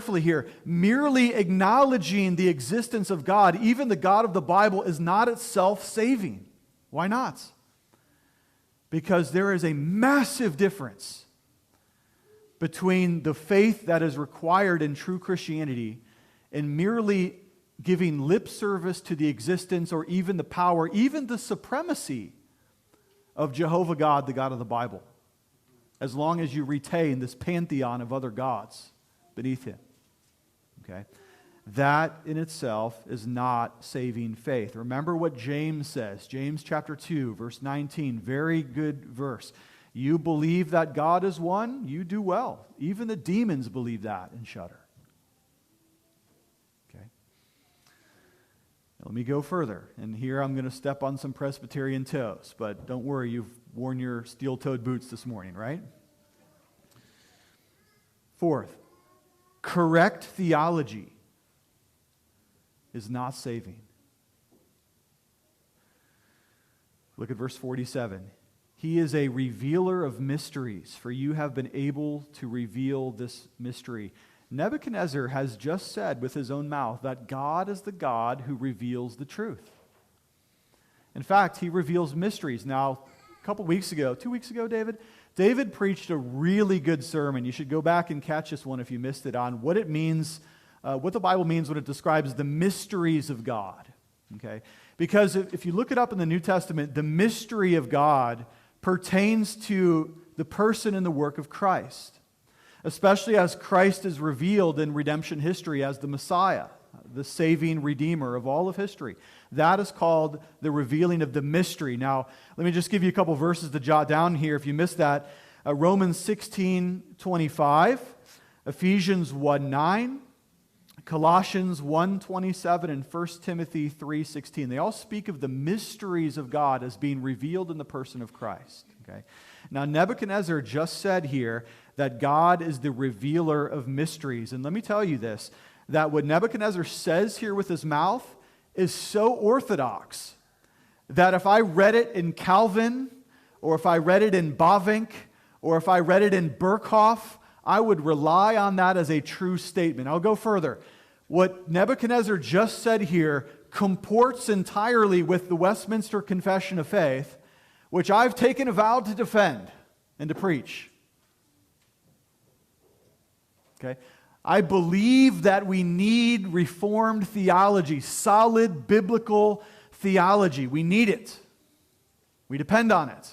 carefully here. Merely acknowledging the existence of God, even the God of the Bible, is not itself saving. Why not? Because there is a massive difference between the faith that is required in true Christianity and merely giving lip service to the existence or even the power, even the supremacy of Jehovah God, the God of the Bible, as long as you retain this pantheon of other gods beneath Him. Okay? That in itself is not saving faith. Remember what James says. James chapter 2, verse 19, very good verse. You believe that God is one, you do well. Even the demons believe that and shudder. Okay? Now, let me go further. And here I'm going to step on some Presbyterian toes. But don't worry, you've worn your steel-toed boots this morning, right? Fourth, correct theology is not saving. Look at verse 47. He is a revealer of mysteries, for you have been able to reveal this mystery. Nebuchadnezzar has just said with his own mouth that God is the God who reveals the truth. In fact, He reveals mysteries. Now, a couple weeks ago, 2 weeks ago, David preached a really good sermon. You should go back and catch this one if you missed it, on what it means, what the Bible means when it describes the mysteries of God. Okay? Because if you look it up in the New Testament, the mystery of God pertains to the person and the work of Christ, especially as Christ is revealed in redemption history as the Messiah, the saving Redeemer of all of history. That is called the revealing of the mystery. Now, let me just give you a couple verses to jot down here if you missed that. Romans 16:25, Ephesians 1:9, Colossians 1:27, and 1 Timothy 3:16. They all speak of the mysteries of God as being revealed in the person of Christ. Okay? Now, Nebuchadnezzar just said here that God is the revealer of mysteries. And let me tell you this, that what Nebuchadnezzar says here with his mouth is so orthodox that if I read it in Calvin, or if I read it in Bavinck, or if I read it in Berkhoff, I would rely on that as a true statement. I'll go further. What Nebuchadnezzar just said here comports entirely with the Westminster Confession of Faith, which I've taken a vow to defend and to preach. Okay? I believe that we need Reformed theology, solid biblical theology. We need it. We depend on it.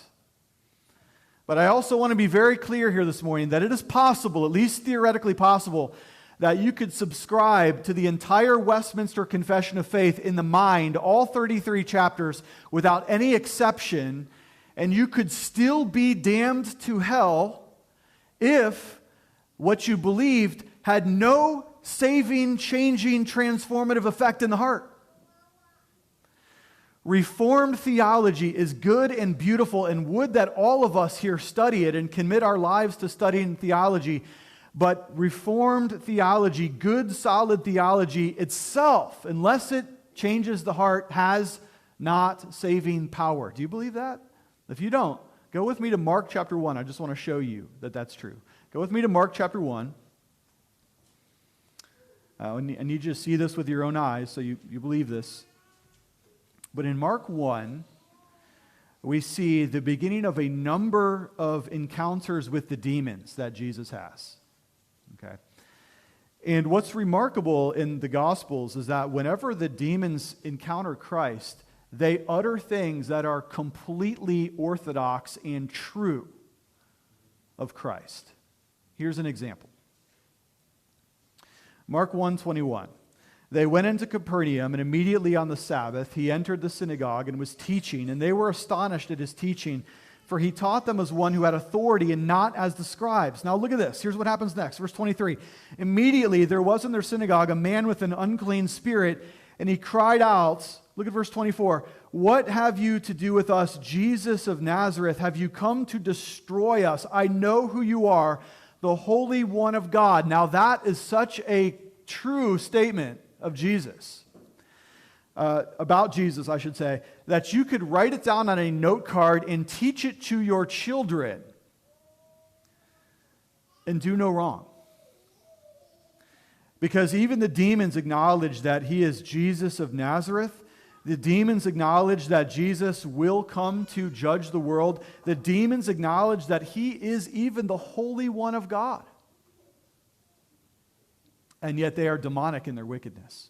But I also want to be very clear here this morning that it is possible, at least theoretically possible, that you could subscribe to the entire Westminster Confession of Faith in the mind, all 33 chapters, without any exception, and you could still be damned to hell if what you believed had no saving, changing, transformative effect in the heart. Reformed theology is good and beautiful, and would that all of us here study it and commit our lives to studying theology. But Reformed theology, good, solid theology itself, unless it changes the heart, has not saving power. Do you believe that? If you don't, go with me to Mark chapter 1. I just want to show you that that's true. Go with me to Mark chapter 1. I need you to see this with your own eyes so you believe this. But in Mark 1, we see the beginning of a number of encounters with the demons that Jesus has. Okay? And what's remarkable in the Gospels is that whenever the demons encounter Christ, they utter things that are completely orthodox and true of Christ. Here's an example. Mark 1:21. They went into Capernaum, and immediately on the Sabbath he entered the synagogue and was teaching, and they were astonished at his teaching, for he taught them as one who had authority and not as the scribes. Now look at this. Here's what happens next. Verse 23. Immediately there was in their synagogue a man with an unclean spirit, and he cried out, look at verse 24, "What have you to do with us, Jesus of Nazareth? Have you come to destroy us? I know who you are, the Holy One of God." Now that is such a true statement of Jesus, about Jesus, I should say, that you could write it down on a note card and teach it to your children and do no wrong. Because even the demons acknowledge that he is Jesus of Nazareth. The demons acknowledge that Jesus will come to judge the world. The demons acknowledge that he is even the Holy One of God. And yet they are demonic in their wickedness.